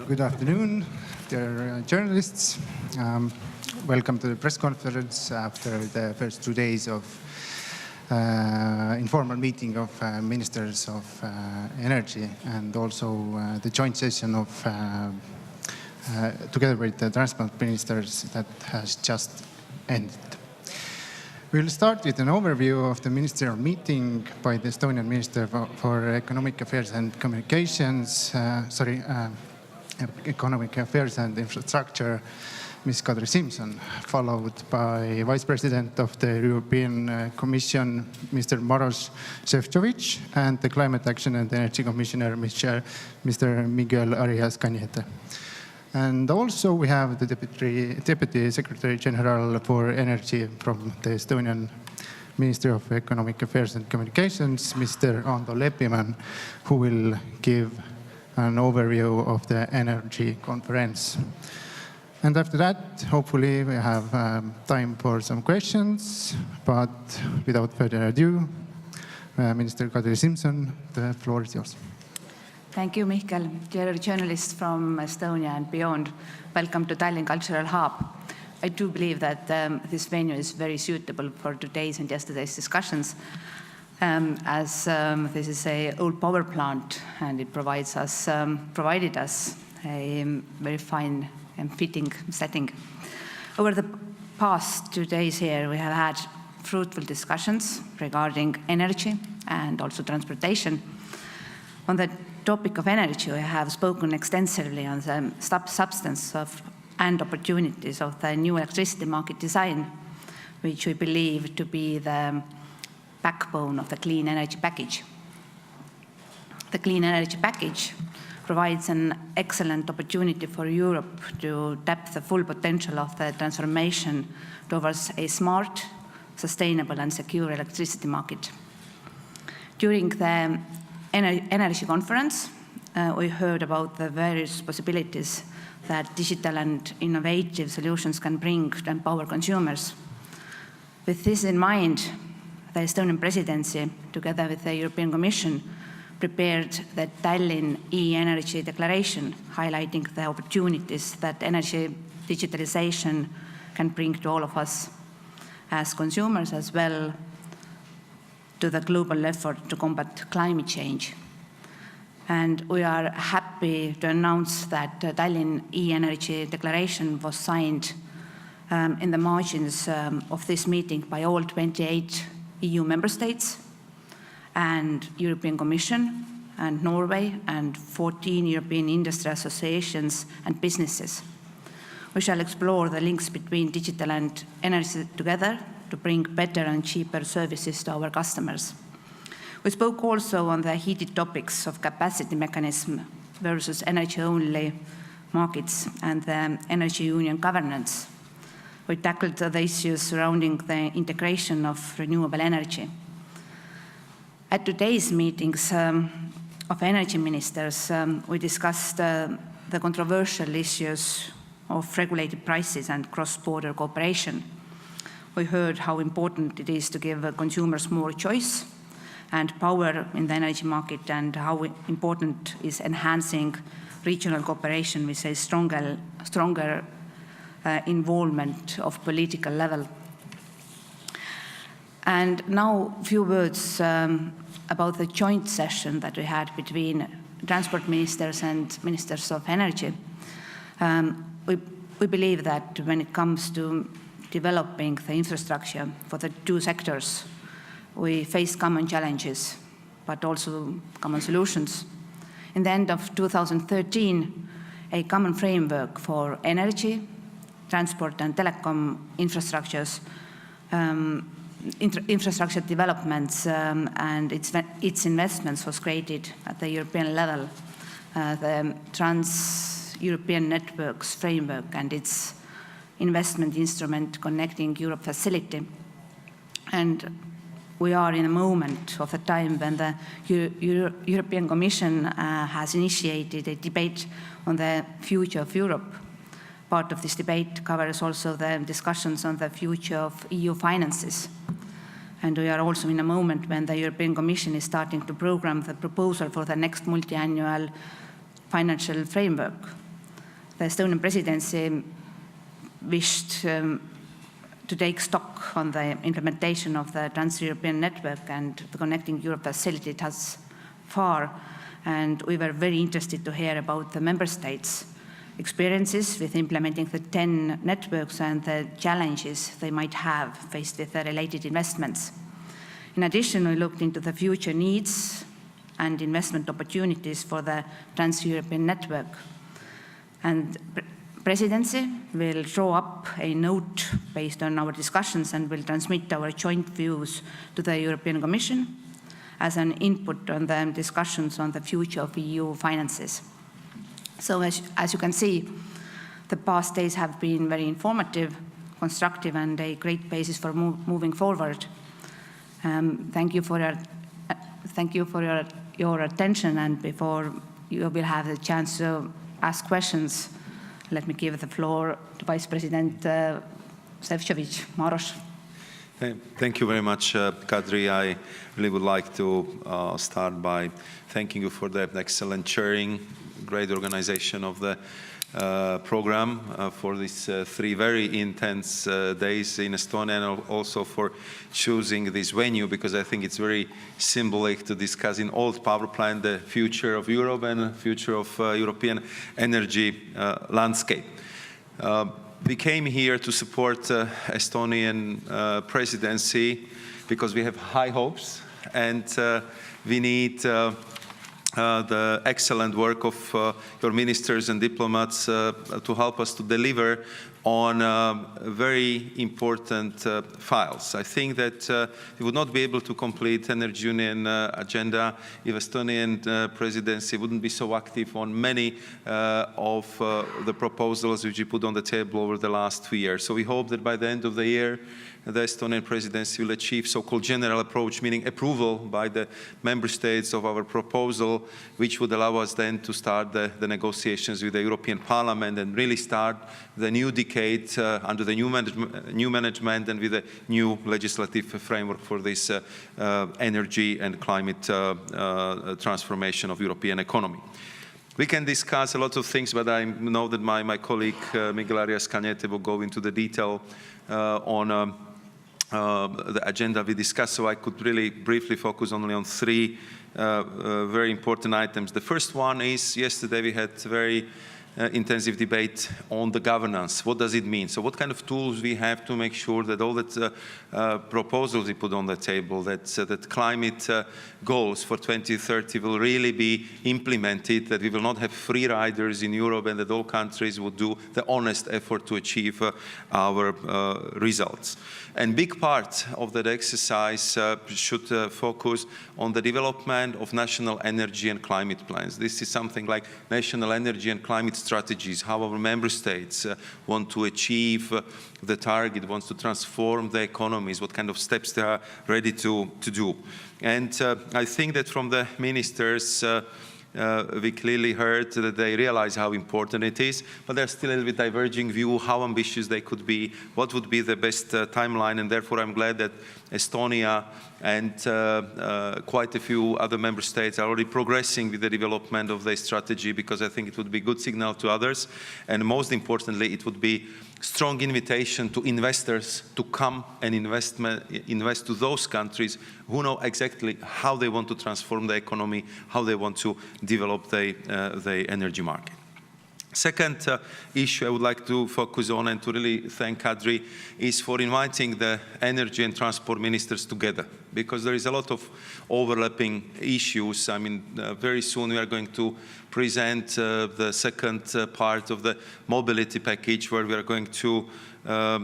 Good afternoon, dear journalists. Welcome to the press conference after the first 2 days of informal meeting of ministers of energy, and also the joint session of together with the transport ministers that has just ended. We'll start with an overview of the ministerial meeting by the Estonian Minister for Economic Affairs and Communications, Economic Affairs and Infrastructure, Ms. Kadri Simson, followed by Vice President of the European Commission, Mr. Maroš Šefčovič, and the Climate Action and Energy Commissioner, Mr. Miguel Arias Cañete. And also we have the Deputy Secretary General for Energy from the Estonian Ministry of Economic Affairs and Communications, Mr. Ando Leppiman, who will give an overview of the energy conference. And after that, hopefully we have time for some questions, but without further ado, Minister Kadri Simson, the floor is yours. Thank you, Miguel. Dear journalists from Estonia and beyond, welcome to Tallinn Cultural Hub. I do believe that this venue is very suitable for today's and yesterday's discussions, as this is an old power plant, and it provided us a very fine and fitting setting. Over the past 2 days here, we have had fruitful discussions regarding energy and also transportation. On the topic of energy, we have spoken extensively on the substance of and opportunities of the new electricity market design, which we believe to be the backbone of the clean energy package. The clean energy package provides an excellent opportunity for Europe to tap the full potential of the transformation towards a smart, sustainable and secure electricity market. During the energy conference, we heard about the various possibilities that digital and innovative solutions can bring to empower consumers. With this in mind, the Estonian Presidency, together with the European Commission, prepared the Tallinn e-energy declaration, highlighting the opportunities that energy digitalization can bring to all of us as consumers, as well to the global effort to combat climate change. And we are happy to announce that the Tallinn e-energy declaration was signed in the margins of this meeting by all 28 EU member states and European Commission and Norway and 14 European industry associations and businesses. We shall explore the links between digital and energy together to bring better and cheaper services to our customers. We spoke also on the heated topics of capacity mechanism versus energy-only markets and the energy union governance. We tackled the issues surrounding the integration of renewable energy. At today's meetings of energy ministers, we discussed the controversial issues of regulated prices and cross-border cooperation. We heard how important it is to give consumers more choice and power in the energy market, and how important is enhancing regional cooperation with a stronger involvement of political level. And now a few words about the joint session that we had between transport ministers and ministers of energy. We believe that when it comes to developing the infrastructure for the two sectors, we face common challenges, but also common solutions. In the end of 2013, a common framework for energy, transport and telecom infrastructures, infrastructure developments and its investments was created at the European level, the Trans-European Networks Framework and its investment instrument Connecting Europe facility. And we are in a moment of the time when the European Commission has initiated a debate on the future of Europe. Part of this debate covers also the discussions on the future of EU finances. And we are also in a moment when the European Commission is starting to program the proposal for the next multi-annual financial framework. the Estonian presidency wished to take stock on the implementation of the Trans-European Network and the Connecting Europe facility thus far. And we were very interested to hear about the member states' experiences with implementing the 10 networks and the challenges they might have faced with the related investments. In addition, we looked into the future needs and investment opportunities for the Trans-European Network. And Presidency will draw up a note based on our discussions and will transmit our joint views to the European Commission as an input on the discussions on the future of EU finances. So as you can see, the past days have been very informative, constructive, and a great basis for moving forward. Thank you for your attention, and before you will have the chance to ask questions, let me give the floor to Vice President Šefčovič. Maroš. Thank you very much, Kadri. I really would like to start by thanking you for the excellent chairing, great organization of the program for these 3 very intense days in Estonia, and also for choosing this venue, because I think it's very symbolic to discuss in old power plant the future of Europe and the future of European energy landscape. We came here to support Estonian presidency because we have high hopes, and we need the excellent work of your ministers and diplomats to help us to deliver on very important files. I think that we would not be able to complete Energy Union agenda if Estonian presidency wouldn't be so active on many of the proposals which we put on the table over the last 2 years. So we hope that by the end of the year, the Estonian presidency will achieve so-called general approach, meaning approval by the member states of our proposal, which would allow us then to start the negotiations with the European Parliament and really start the new decade under the new management and with a new legislative framework for this energy and climate transformation of European economy. We can discuss a lot of things, but I know that my colleague Miguel Arias Cañete will go into the detail on the agenda we discussed, so I could really briefly focus only on 3 very important items. The first one is, yesterday we had very intensive debate on the governance. What does it mean? So what kind of tools we have to make sure that all that proposals we put on the table, that climate goals for 2030 will really be implemented, that we will not have free riders in Europe, and that all countries will do the honest effort to achieve our results. And big part of that exercise should focus on the development of national energy and climate plans. This is something like national energy and climate strategies, how our member states want to achieve the target, wants to transform the economies, what kind of steps they are ready to do. And I think that from the ministers, we clearly heard that they realize how important it is, but there's still a little bit diverging view how ambitious they could be, what would be the best timeline, and therefore I'm glad that Estonia and quite a few other member states are already progressing with the development of their strategy, because I think it would be a good signal to others, and most importantly, it would be strong invitation to investors to come and invest to those countries who know exactly how they want to transform the economy, how they want to develop the energy market. Second issue I would like to focus on, and to really thank Kadri, is for inviting the energy and transport ministers together, because there is a lot of overlapping issues. I mean, very soon we are going to present the second part of the mobility package, where we are going to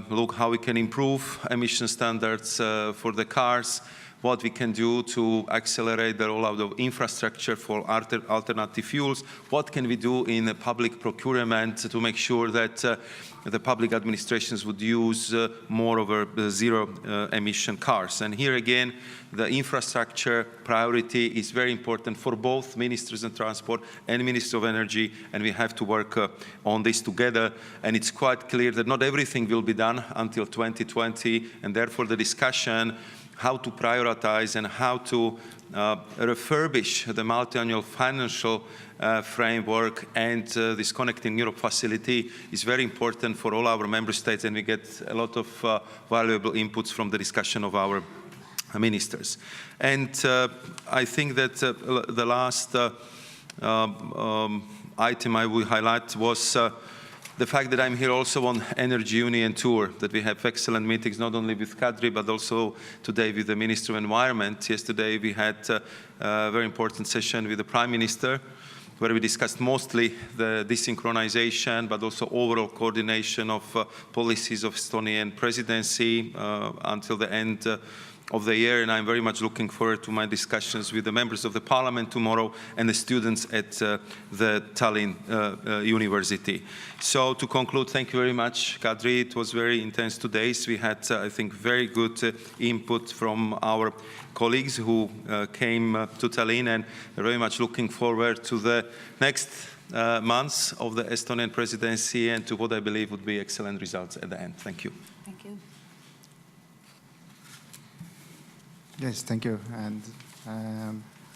look how we can improve emission standards for the cars, what we can do to accelerate the rollout of infrastructure for alternative fuels, what can we do in public procurement to make sure that the public administrations would use more of zero emission cars. And here again, the infrastructure priority is very important for both ministers of transport and ministers of energy, and we have to work on this together. And it's quite clear that not everything will be done until 2020, and therefore the discussion how to prioritize and how to refurbish the multi-annual financial framework, and this Connecting Europe facility is very important for all our member states, and we get a lot of valuable inputs from the discussion of our ministers. And I think that the last item I will highlight was the fact that I'm here also on Energy Union tour, that we have excellent meetings not only with Kadri but also today with the Minister of Environment. Yesterday we had a very important session with the Prime Minister where we discussed mostly the desynchronization but also overall coordination of policies of Estonian presidency until the end of the year, and I'm very much looking forward to my discussions with the members of the parliament tomorrow and the students at the Tallinn University. So to conclude, thank you very much, Kadri. It was very intense 2 days. We had, I think, very good input from our colleagues who came to Tallinn, and very much looking forward to the next months of the Estonian presidency and to what I believe would be excellent results at the end. Thank you. Thank you. Yes, thank you. And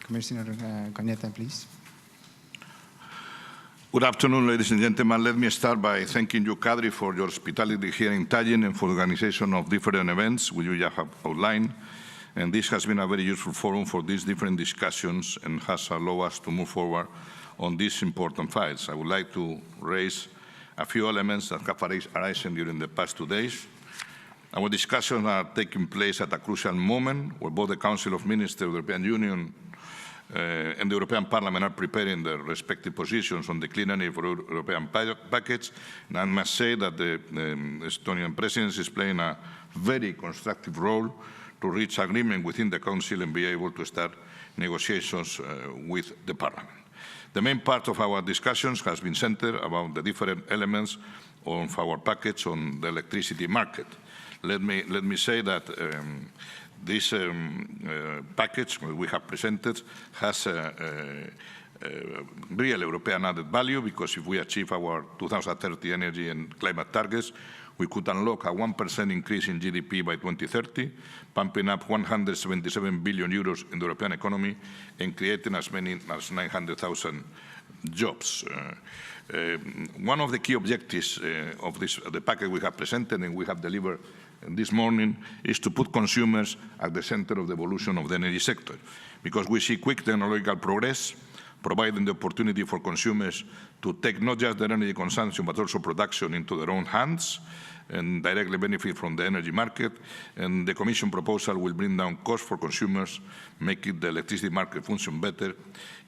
Commissioner Cañete, please. Good afternoon, ladies and gentlemen. Let me start by thanking you, Kadri, for your hospitality here in Tallinn and for the organization of different events which you have outlined. And this has been a very useful forum for these different discussions and has allowed us to move forward on these important files. I would like to raise a few elements that have arisen during the past 2 days. Our discussions are taking place at a crucial moment where both the Council of Ministers of the European Union and the European Parliament are preparing their respective positions on the clean energy for European package. And I must say that the Estonian presidency is playing a very constructive role to reach agreement within the Council and be able to start negotiations with the Parliament. The main part of our discussions has been centered about the different elements of our package on the electricity market. Let me say that this package we have presented has a real European added value, because if we achieve our 2030 energy and climate targets, we could unlock a 1% increase in GDP by 2030, pumping up 177 billion euros in the European economy and creating as many as 900,000 jobs. One of the key objectives of the package we have presented and we have delivered this morning is to put consumers at the center of the evolution of the energy sector, because we see quick technological progress, providing the opportunity for consumers to take not just their energy consumption but also production into their own hands and directly benefit from the energy market. And the Commission proposal will bring down costs for consumers, making the electricity market function better,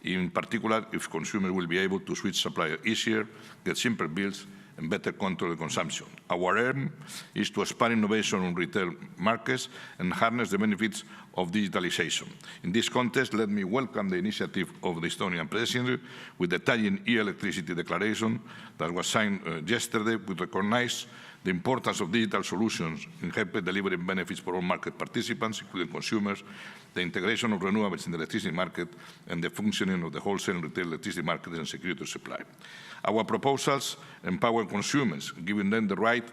in particular if consumers will be able to switch supplier easier, get simpler bills, and better control the consumption. Our aim is to expand innovation on retail markets and harness the benefits of digitalization. In this context, let me welcome the initiative of the Estonian presidency with the Tallinn e-electricity declaration that was signed yesterday, which recognizes the importance of digital solutions in helping delivering benefits for all market participants, including consumers, the integration of renewables in the electricity market, and the functioning of the wholesale and retail electricity market and security of supply. Our proposals empower consumers, giving them the right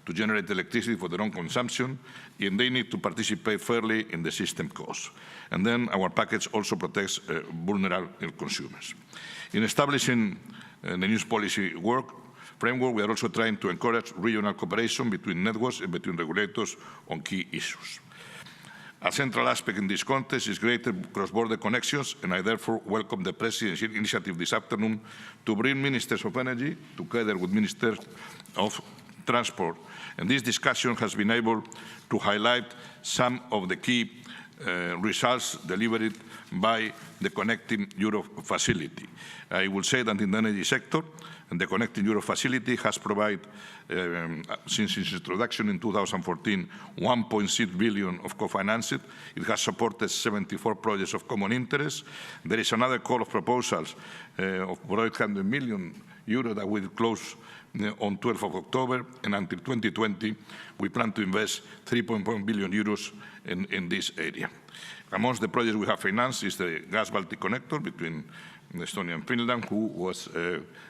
to generate electricity for their own consumption, and they need to participate fairly in the system costs. And then our package also protects vulnerable consumers. In establishing the new policy framework, we are also trying to encourage regional cooperation between networks and between regulators on key issues. A central aspect in this context is greater cross-border connections, and I therefore welcome the Presidency initiative this afternoon to bring Ministers of Energy together with Ministers of Transport. And this discussion has been able to highlight some of the key results delivered by the Connecting Europe facility. I will say that in the energy sector, and the Connecting Europe facility has provided, since its introduction in 2014, 1.6 billion of co-financing. It has supported 74 projects of common interest. There is another call of proposals of 800 million euro that will close on 12th of October, and until 2020, we plan to invest 3.1 billion euros in this area. Amongst the projects we have financed is the Gas Baltic Connector between Estonia and Finland, who was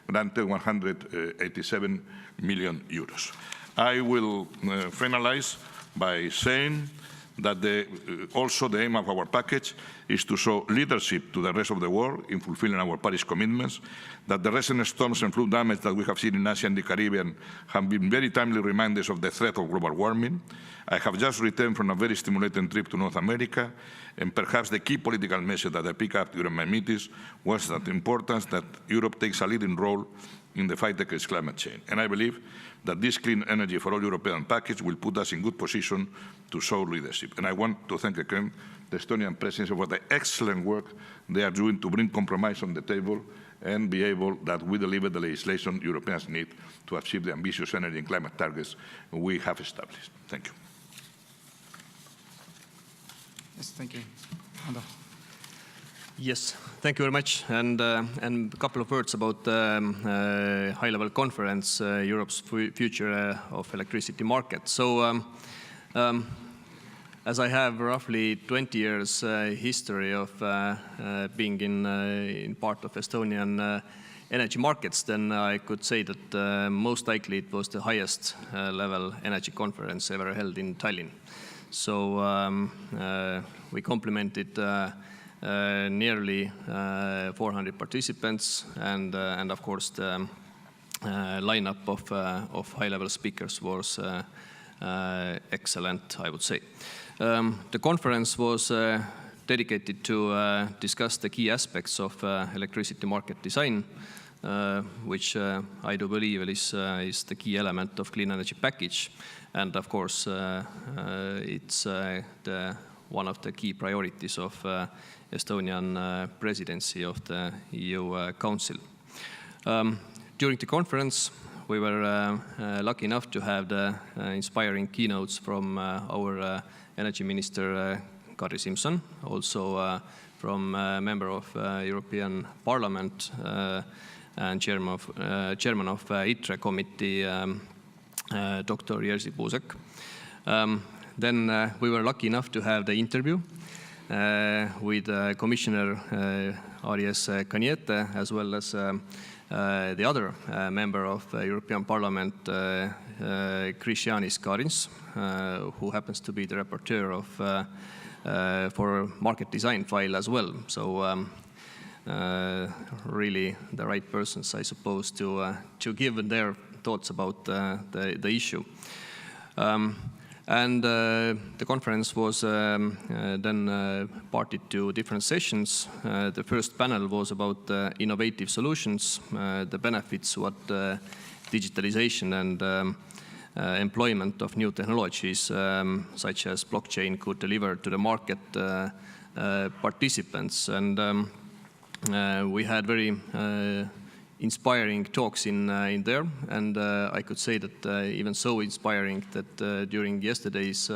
granted 187 million euros. I will finalize by saying that also the aim of our package is to show leadership to the rest of the world in fulfilling our Paris commitments, that the recent storms and flood damage that we have seen in Asia and the Caribbean have been very timely reminders of the threat of global warming. I have just returned from a very stimulating trip to North America, and perhaps the key political message that I picked up during my meetings was that the importance that Europe takes a leading role in the fight against climate change. And I believe that this clean energy for all European package will put us in good position to show leadership. And I want to thank again the Estonian presidency for the excellent work they are doing to bring compromise on the table and be able that we deliver the legislation Europeans need to achieve the ambitious energy and climate targets we have established. Thank you. Yes, thank you. Ando. Yes, thank you very much. And a couple of words about the high-level conference, Europe's future of electricity market. So, as I have roughly 20 years history of being in part of Estonian energy markets, then I could say that most likely it was the highest level energy conference ever held in Tallinn. So we complemented nearly 400 participants, and of course the lineup of high-level speakers was excellent, I would say. The conference was dedicated to discuss the key aspects of electricity market design, which I do believe is the key element of clean energy package, and of course it's one of the key priorities of Estonian presidency of the EU Council. During the conference, we were lucky enough to have the inspiring keynotes from our Energy Minister Kadri Simson, also from a member of European Parliament and chairman of ITRE committee, Dr. Jerzy Buzek. Then we were lucky enough to have the interview with Commissioner Arias Cañete, as well as the other member of European Parliament, Krišjānis Kariņš, who happens to be the rapporteur for market design file as well. So really the right persons, I suppose, to give their thoughts about the issue. And the conference was then parted to different sessions. The first panel was about innovative solutions, the benefits what digitalization and employment of new technologies, such as blockchain, could deliver to the market participants. And we had very inspiring talks in there, and I could say that even so inspiring that during yesterday's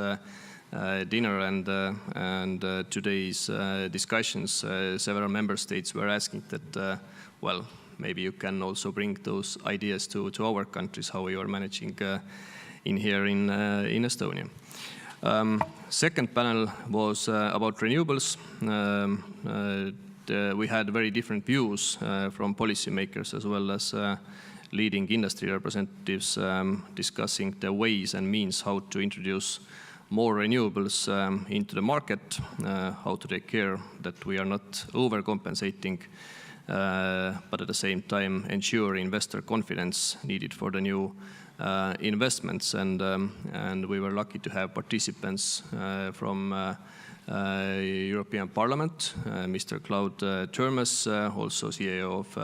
dinner and today's discussions, several member states were asking that, well, maybe you can also bring those ideas to our countries, how we are managing in here in Estonia. Second panel was about renewables. We had very different views from policymakers as well as leading industry representatives discussing the ways and means how to introduce more renewables into the market, how to take care that we are not overcompensating, but at the same time ensure investor confidence needed for the new investments. And we were lucky to have participants from European Parliament, Mr. Claude Turmes, also CEO of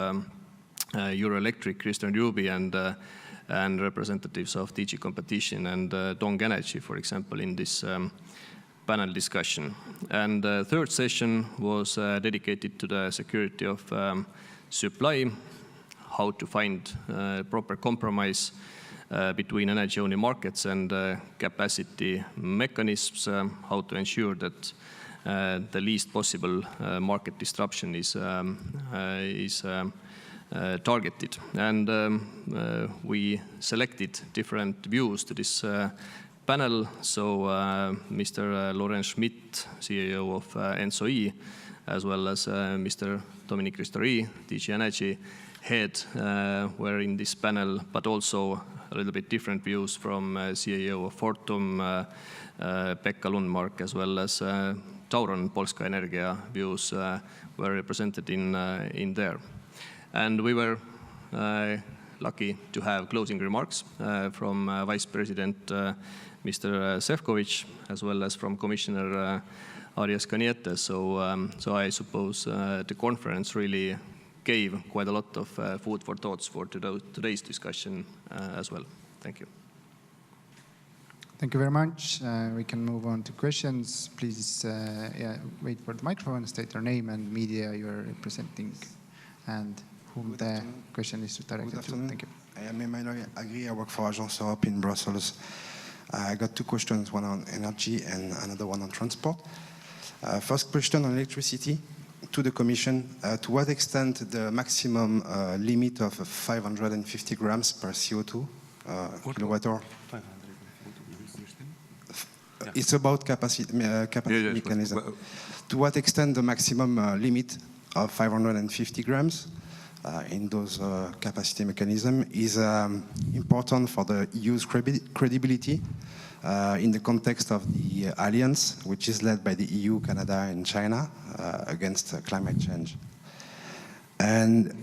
Euroelectric, Christian Ruby, and representatives of DG Competition and Dong Energy, for example, in this panel discussion. And the third session was dedicated to the security of supply, how to find proper compromise between energy-only markets and capacity mechanisms, how to ensure that the least possible market disruption is targeted. And we selected different views to this panel. So Mr. Lorenz Schmidt, CEO of ENTSO-E, as well as Mr. Dominic Ristori, DG Energy head, were in this panel, but also little bit different views from CEO of Fortum, Pekka Lundmark, as well as Tauron Polska Energia views were represented in there. And we were lucky to have closing remarks from Vice President Mr. Šefčovič, as well as from Commissioner Arias Cañete. So I suppose the conference really gave quite a lot of food for thoughts for today's discussion as well. Thank you. Thank you very much. We can move on to questions. Please wait for the microphone, state your name and media you are representing, and whom the question is directed to. Thank you. I am Emmanuel Agri. I work for Agence Europe in Brussels. I got two questions, one on energy and another one on transport. First question on electricity to the Commission. To what extent the maximum limit of 550 grams per CO2 kilowatt hour? It's about capacity mechanism. To what extent the maximum limit of 550 grams in those capacity mechanism is important for the EU's credibility in the context of the alliance, which is led by the EU, Canada, and China against climate change. And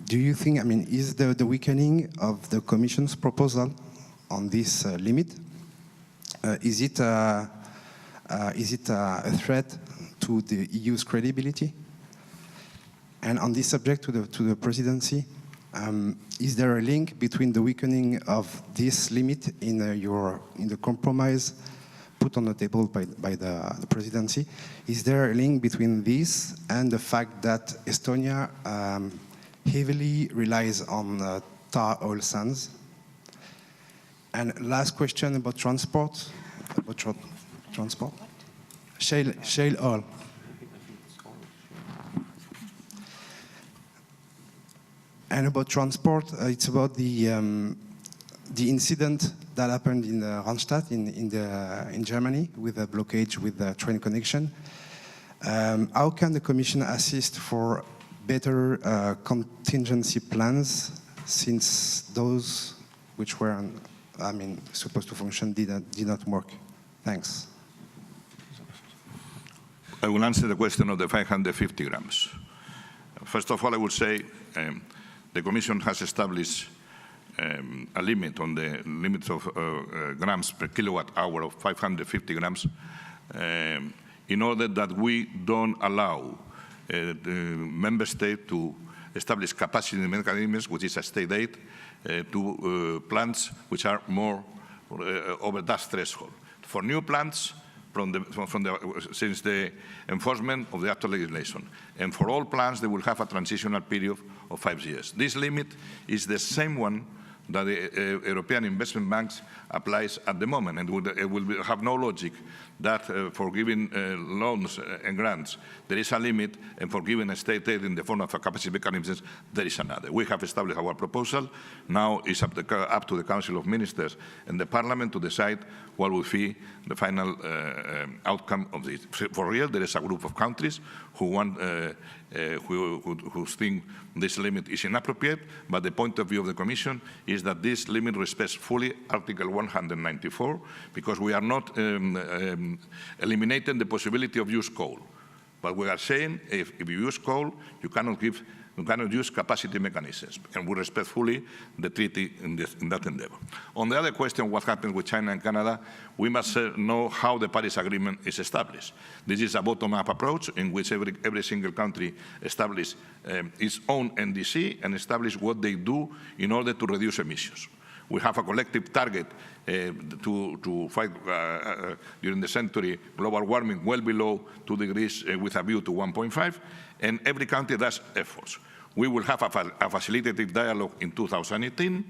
do you think, is the weakening of the Commission's proposal on this limit, is it a threat to the EU's credibility? And on this subject, to the Presidency, is there a link between the weakening of this limit in the compromise put on the table by the Presidency? Is there a link between this and the fact that Estonia heavily relies on tar oil sands? And last question about transport. Transport? Shale oil. And about transport, it's about the incident that happened in Randstad in Germany with a blockage with the train connection. How can the Commission assist for better contingency plans, since those which were supposed to function did not work? Thanks. I will answer the question of the 550 grams. First of all, I would say the Commission has established a limit on the limits of grams per kilowatt hour of 550 grams in order that we don't allow the member state to establish capacity mechanisms, which is a state aid, to plants which are more over that threshold. For new plants, since the enforcement of the actual legislation. And for all plants, they will have a transitional period of 5 years. This limit is the same one that the European investment banks applies at the moment, and it will have no logic that for giving loans and grants there is a limit, and for giving a state aid in the form of a capacity mechanisms there is another. We have established our proposal. Now it's up to the Council of Ministers and the Parliament to decide what will be the final outcome of this. For real, there is a group of countries who want who think this limit is inappropriate, but the point of view of the Commission is that this limit respects fully Article 194, because we are not eliminating the possibility of use coal. But we are saying if you use coal, you cannot use capacity mechanisms, and we respect fully the treaty in that endeavor. On the other question, what happens with China and Canada, we must know how the Paris Agreement is established. This is a bottom-up approach in which every single country establishes its own NDC and establishes what they do in order to reduce emissions. We have a collective target to fight during the century global warming well below 2 degrees with a view to 1.5, and every country does efforts. We will have a facilitated dialogue in 2018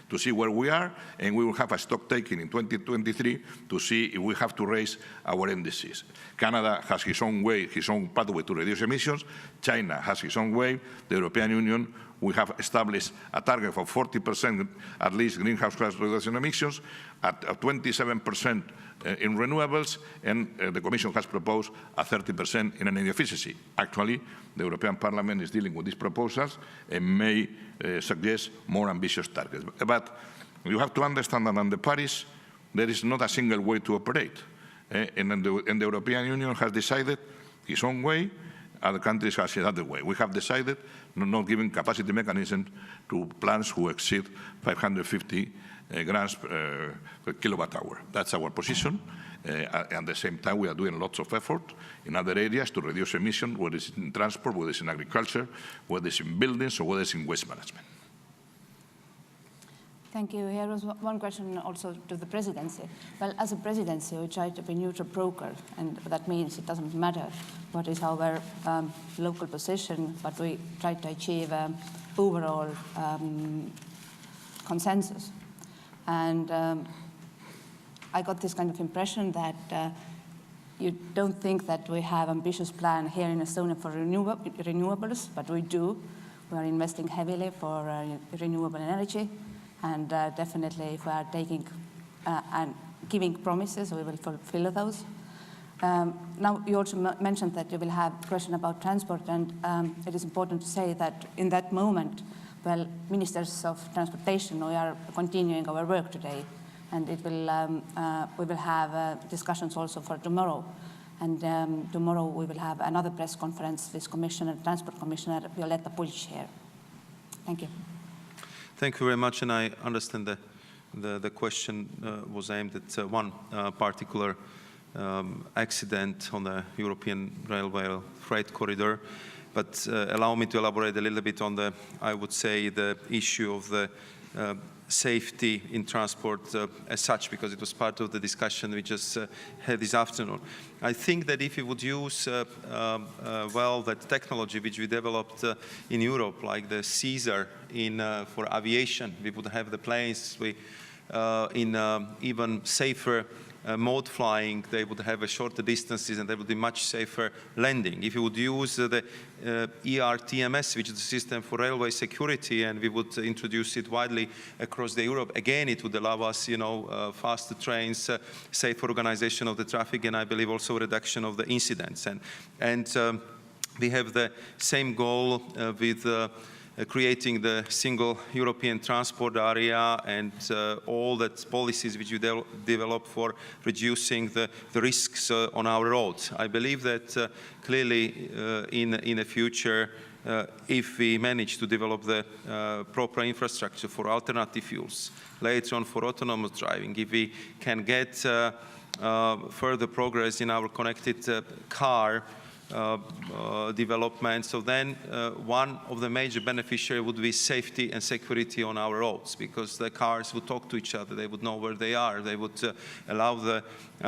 to see where we are, and we will have a stock taking in 2023 to see if we have to raise our NDCs. Canada has his own way, his own pathway to reduce emissions. China has his own way. The European Union, we have established a target of 40% at least greenhouse gas reduction emissions, at 27% in renewables, and the Commission has proposed a 30% in energy efficiency. Actually, the European Parliament is dealing with these proposals and may suggest more ambitious targets. But you have to understand that under Paris, there is not a single way to operate. And the European Union has decided its own way, other countries have another way. We have decided not giving capacity mechanism to plants who exceed 550 grams per kilowatt hour. That's our position. At the same time, we are doing lots of effort in other areas to reduce emissions, whether it's in transport, whether it's in agriculture, whether it's in buildings, or whether it's in waste management. Thank you. Here was one question also to the presidency. Well, as a presidency, we try to be neutral broker, and that means it doesn't matter what is our local position, but we try to achieve overall consensus. And I got this kind of impression that you don't think that we have ambitious plan here in Estonia for renewables, but we do. We are investing heavily for renewable energy. And definitely, if we are taking and giving promises, we will fulfill those. Now, you also mentioned that you will have a question about transport, and it is important to say that in that moment, well, ministers of transportation, we are continuing our work today, and it will, we will have discussions also for tomorrow. And tomorrow we will have another press conference with Transport Commissioner Violeta Bulc here. Thank you. Thank you very much, and I understand the question was aimed at one particular accident on the European railway freight corridor, but allow me to elaborate a little bit on the, I would say, the issue of the safety in transport as such, because it was part of the discussion we just had this afternoon. I think that if we would use well that technology which we developed in Europe, like the Caesar for aviation, we would have the planes in even safer mode flying, they would have shorter distances and they would be much safer landing. If you would use the ERTMS, which is the system for railway security, and we would introduce it widely across Europe, again, it would allow us, faster trains, safer organization of the traffic, and I believe also reduction of the incidents. And we have the same goal with creating the single European transport area and all that policies which we develop for reducing the risks on our roads. I believe that clearly in the future, if we manage to develop the proper infrastructure for alternative fuels, later on for autonomous driving, if we can get further progress in our connected car development. So then one of the major beneficiaries would be safety and security on our roads, because the cars would talk to each other, they would know where they are, they would allow the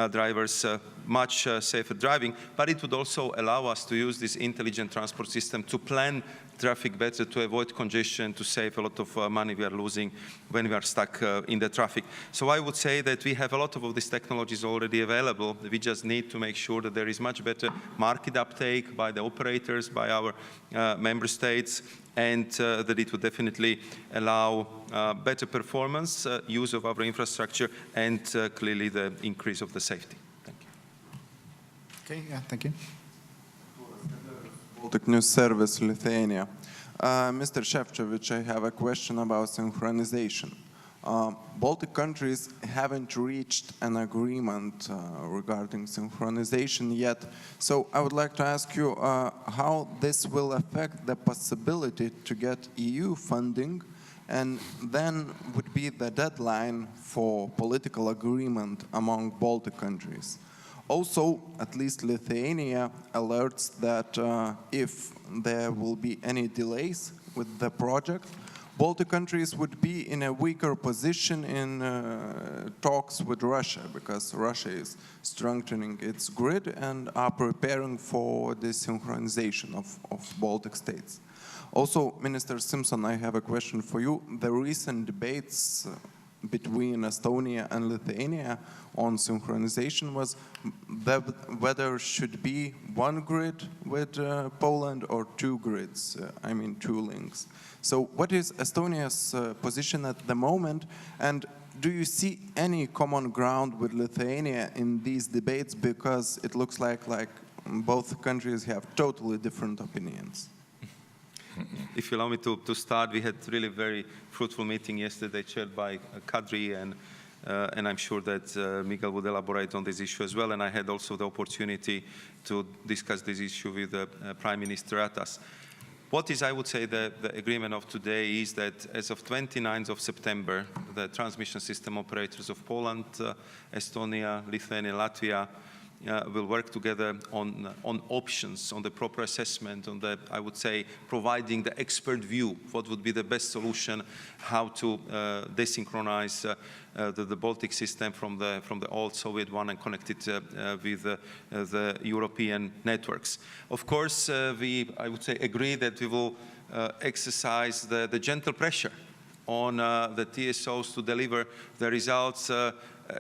drivers much safer driving, but it would also allow us to use this intelligent transport system to plan traffic better, to avoid congestion, to save a lot of money we are losing when we are stuck in the traffic. So I would say that we have a lot of these technologies already available. We just need to make sure that there is much better market uptake by the operators, by our member states, and that it would definitely allow better performance, use of our infrastructure, and clearly the increase of the safety. Thank you. Okay, yeah, thank you. Baltic News Service, Lithuania. Mr. Šefčovič, I have a question about synchronization. Baltic countries haven't reached an agreement regarding synchronization yet. So I would like to ask you how this will affect the possibility to get EU funding, and then would be the deadline for political agreement among Baltic countries. Also, at least Lithuania alerts that if there will be any delays with the project, Baltic countries would be in a weaker position in talks with Russia, because Russia is strengthening its grid and are preparing for the synchronization of Baltic states. Also, Minister Simson, I have a question for you. The recent debates between Estonia and Lithuania on synchronization was whether should be one grid with Poland or two grids, I mean 2 links. So what is Estonia's position at the moment, and do you see any common ground with Lithuania in these debates, because it looks like both countries have totally different opinions? if you allow me to start, we had really very fruitful meeting yesterday chaired by Kadri, and I'm sure that Miguel would elaborate on this issue as well. And I had also the opportunity to discuss this issue with Prime Minister Arias. What is, I would say, the agreement of today is that as of 29th of September, the transmission system operators of Poland, Estonia, Lithuania, Latvia will work together on options, on the proper assessment, on the, I would say, providing the expert view, what would be the best solution, how to desynchronize the Baltic system from the old Soviet one and connect it with the European networks. Of course, we, I would say, agree that we will exercise the gentle pressure on the TSOs to deliver the results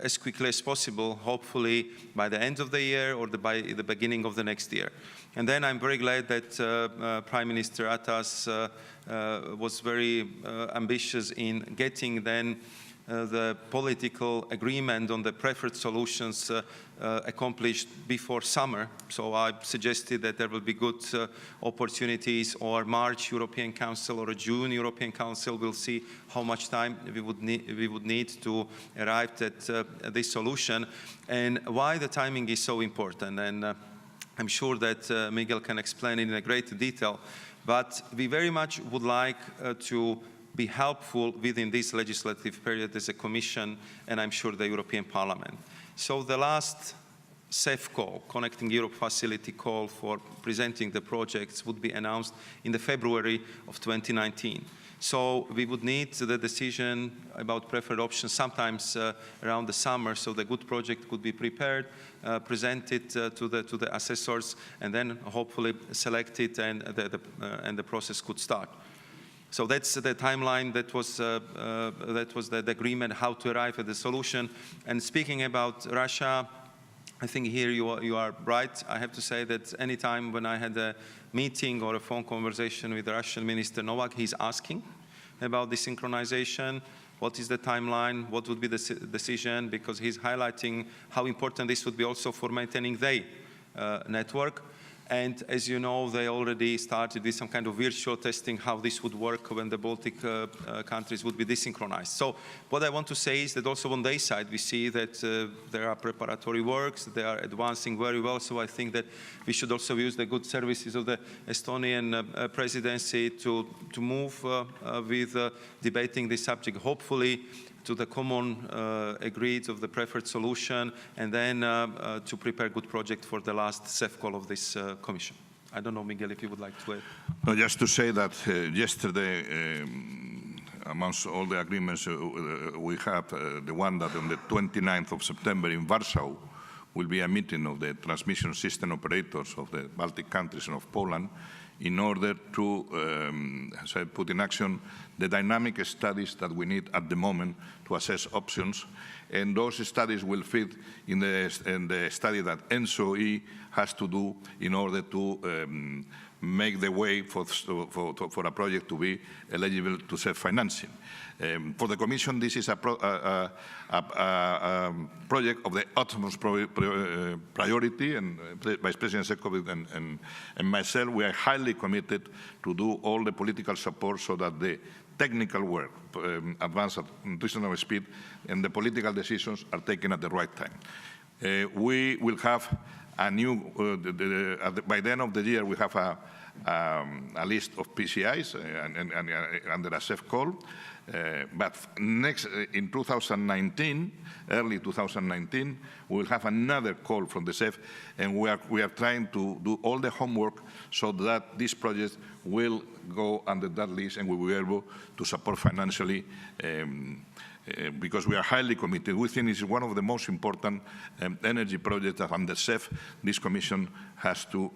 as quickly as possible, hopefully by the end of the year or by the beginning of the next year. And then I'm very glad that Prime Minister Arias was very ambitious in getting then the political agreement on the preferred solutions accomplished before summer. So I suggested that there will be good opportunities, or March European Council or a June European Council. We'll see how much time we would need to arrive at this solution, and why the timing is so important. And I'm sure that Miguel can explain it in a great detail, but we very much would like to be helpful within this legislative period as a Commission, and I'm sure the European Parliament. So the last CEF call, Connecting Europe Facility call for presenting the projects, would be announced in the February of 2019. So we would need the decision about preferred options sometimes around the summer, so the good project could be prepared, presented to the assessors, and then hopefully selected, and the process could start. So that's the timeline. That was the agreement, how to arrive at the solution. And speaking about Russia, I think here you are right. I have to say that any time when I had a meeting or a phone conversation with the Russian Minister Novak, he's asking about the synchronization. What is the timeline? What would be the decision? Because he's highlighting how important this would be also for maintaining their network. And as you know, they already started with some kind of virtual testing how this would work when the Baltic countries would be desynchronized. So what I want to say is that also on their side, we see that there are preparatory works, they are advancing very well. So I think that we should also use the good services of the Estonian presidency to move with debating this subject, hopefully to the common agreed of the preferred solution, and then to prepare good project for the last CEF call of this Commission. I don't know, Miguel, if you would like to add. No, just to say that yesterday, amongst all the agreements we have, the one that on the 29th of September in Warsaw will be a meeting of the transmission system operators of the Baltic countries and of Poland, in order to put in action the dynamic studies that we need at the moment to assess options. And those studies will fit in the study that NSOE has to do in order to make the way for a project to be eligible to self-financing. For the Commission, this is a project of the utmost priority, and Vice President Šefčovič and myself, we are highly committed to do all the political support so that the technical work advances at reasonable speed and the political decisions are taken at the right time. We will have a new, by the end of the year, we have a list of PCIs under a CEF call. But next, in 2019, early 2019, we will have another call from the CEF, and we are trying to do all the homework so that this project will go under that list and we will be able to support financially because we are highly committed. We think it's one of the most important energy projects that under CEF this Commission has to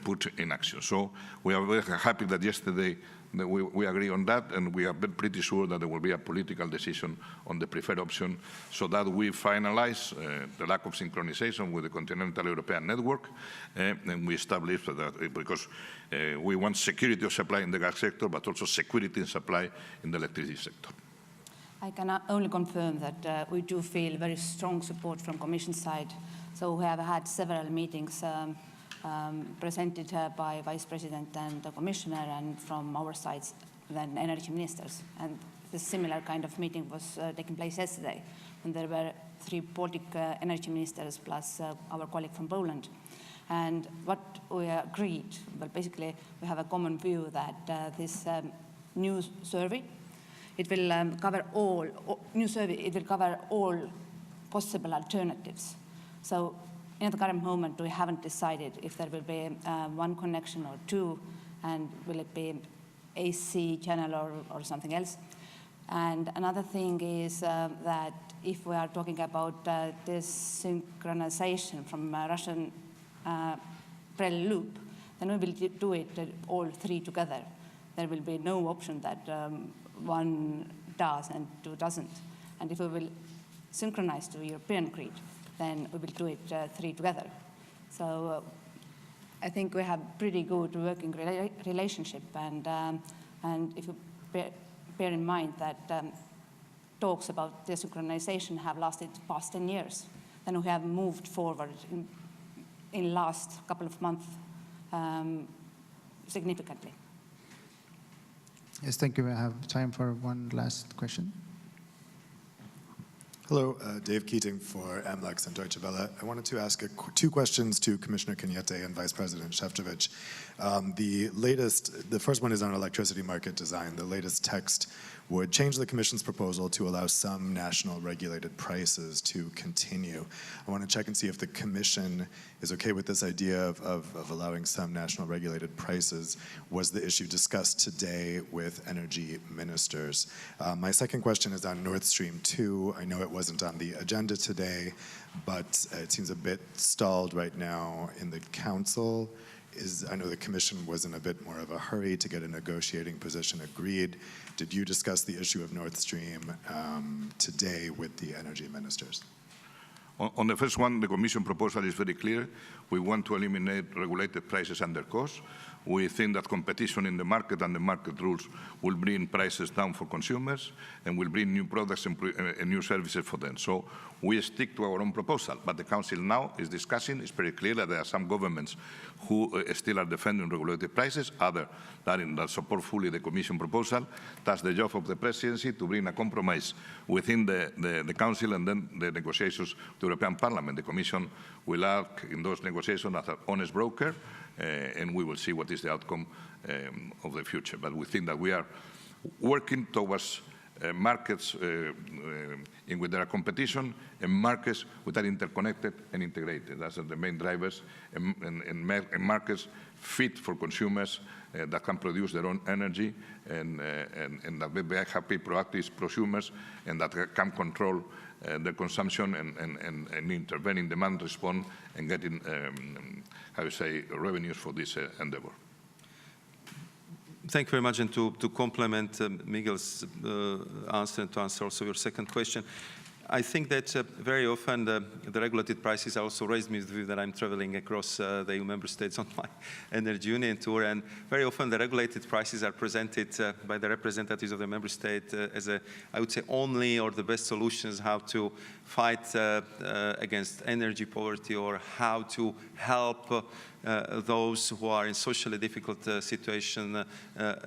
put in action. So we are very happy that yesterday we agree on that, and we are pretty sure that there will be a political decision on the preferred option so that we finalize the lack of synchronization with the continental European network, and we establish that because we want security of supply in the gas sector, but also security in supply in the electricity sector. I can only confirm that we do feel very strong support from Commission side. So we have had several meetings presented by Vice President and the Commissioner, and from our sides, then energy ministers. And this similar kind of meeting was taking place yesterday, when there were 3 Baltic energy ministers plus our colleague from Poland. And what we agreed, well, basically, we have a common view that this new survey, it will cover all possible alternatives. So in the current moment, we haven't decided if there will be 1 connection or 2, and will it be AC channel or something else. And another thing is that if we are talking about this synchronization from Russian Brel loop, then we will do it all 3 together. There will be no option that 1 does and 2 doesn't. And if we will synchronize to European grid, then we will do it 3 together. So I think we have pretty good working relationship, and if you bear in mind that talks about desynchronization have lasted past 10 years, then we have moved forward in last couple of months significantly. Yes, thank you. We have time for one last question. Hello, Dave Keating for MLEX and Deutsche Welle. I wanted to ask 2 questions to Commissioner Cañete and Vice President Šefčovič. The first one is on electricity market design. The latest text would change the Commission's proposal to allow some national regulated prices to continue. I want to check and see if the Commission is okay with this idea of allowing some national regulated prices. Was the issue discussed today with energy ministers? My second question is on Nord Stream 2. I know it wasn't on the agenda today, but it seems a bit stalled right now in the Council. I know the Commission was in a bit more of a hurry to get a negotiating position agreed. Did you discuss the issue of Nord Stream today with the energy ministers? On the first one, the Commission proposal is very clear. We want to eliminate regulated prices under cost. We think that competition in the market and the market rules will bring prices down for consumers and will bring new products and new services for them. So we stick to our own proposal, but the Council now is discussing. It's very clear that there are some governments who still are defending regulated prices, others that support fully the Commission proposal. That's the job of the Presidency, to bring a compromise within the Council and then the negotiations with the European Parliament. The Commission will act in those negotiations as an honest broker, and we will see what is the outcome of the future. But we think that we are working towards markets in which there are competition and markets which are interconnected and integrated. That's the main drivers, and markets fit for consumers that can produce their own energy and that they have proactive prosumers and that can control the consumption and intervene in demand response and getting, revenues for this endeavor. Thank you very much, and to complement Miguel's answer and to answer also your second question, I think that very often the regulated prices also raised me with the view that I'm traveling across the EU member states on my energy union tour, and very often the regulated prices are presented by the representatives of the member state as I would say, only or the best solutions how to fight against energy poverty or how to help those who are in socially difficult situation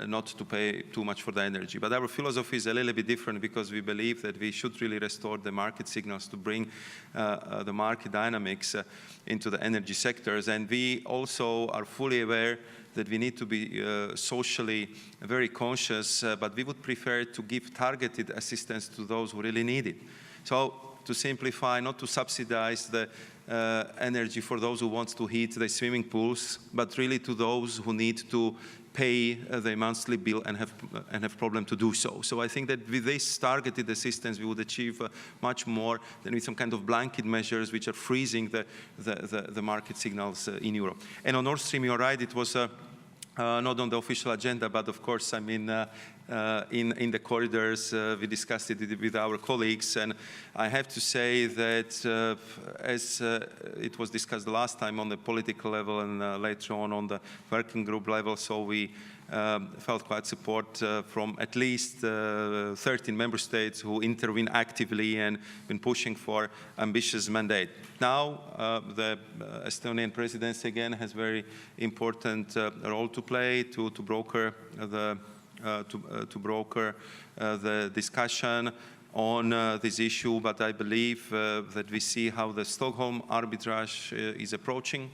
not to pay too much for the energy. But our philosophy is a little bit different, because we believe that we should really restore the market signals to bring the market dynamics into the energy sectors. And we also are fully aware that we need to be socially very conscious, but we would prefer to give targeted assistance to those who really need it. So to simplify, not to subsidize the energy for those who want to heat the swimming pools, but really to those who need to pay their monthly bill and have problem to do so. So I think that with this targeted assistance, we would achieve much more than with some kind of blanket measures which are freezing the market signals in Europe. And on Nord Stream, you're right, it was not on the official agenda, but of course, I mean, in the corridors. We discussed it with our colleagues, and I have to say that as it was discussed the last time on the political level and later on the working group level, so we felt quite support from at least 13 member states who intervene actively and been pushing for ambitious mandate. Now, the Estonian presidency again has very important role to play to broker the discussion on this issue, but I believe that we see how the Stockholm arbitrage is approaching.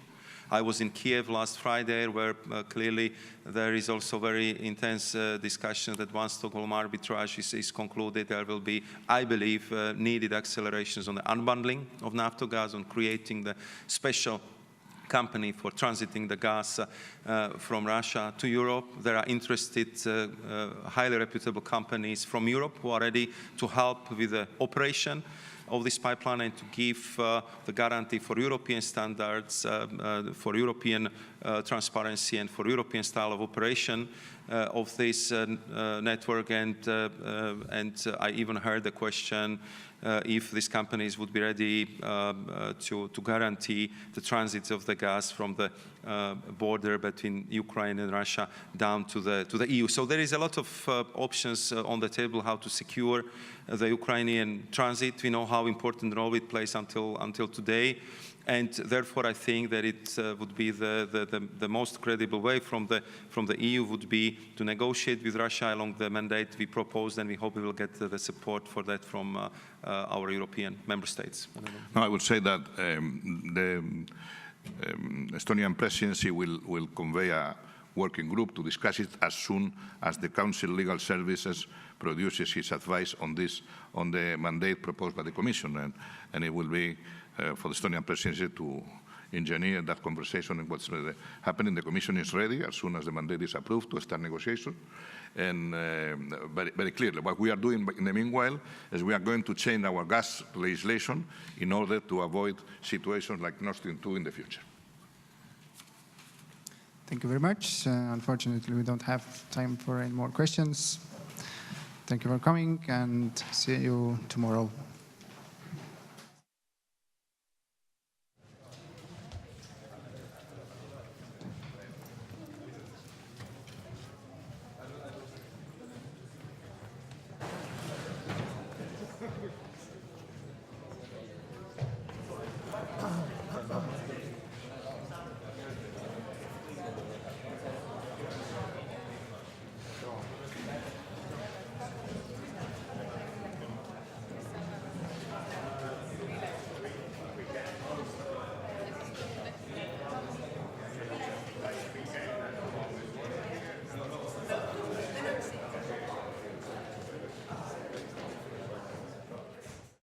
I was in Kiev last Friday, where clearly there is also very intense discussion that once Stockholm arbitrage is concluded, there will be, I believe, needed accelerations on the unbundling of Naftogaz, on creating the special company for transiting the gas from Russia to Europe. There are interested, highly reputable companies from Europe who are ready to help with the operation of this pipeline and to give the guarantee for European standards, for European transparency and for European style of operation of this network. And I even heard the question if these companies would be ready to guarantee the transit of the gas from the border between Ukraine and Russia down to the EU. So there is a lot of options on the table how to secure the Ukrainian transit. We know how important role it plays until today. And therefore, I think that it would be the most credible way from the EU would be to negotiate with Russia along the mandate we proposed, and we hope we will get the support for that from our European member states. No, I would say that the Estonian presidency will convey a working group to discuss it as soon as the Council Legal Services produces its advice on the mandate proposed by the Commission, and it will be for the Estonian presidency to engineer that conversation and what's happening. The Commission is ready as soon as the mandate is approved to start negotiation. And very, very clearly, what we are doing in the meanwhile is we are going to change our gas legislation in order to avoid situations like Nord Stream 2 in the future. Thank you very much. Unfortunately, we don't have time for any more questions. Thank you for coming, and see you tomorrow.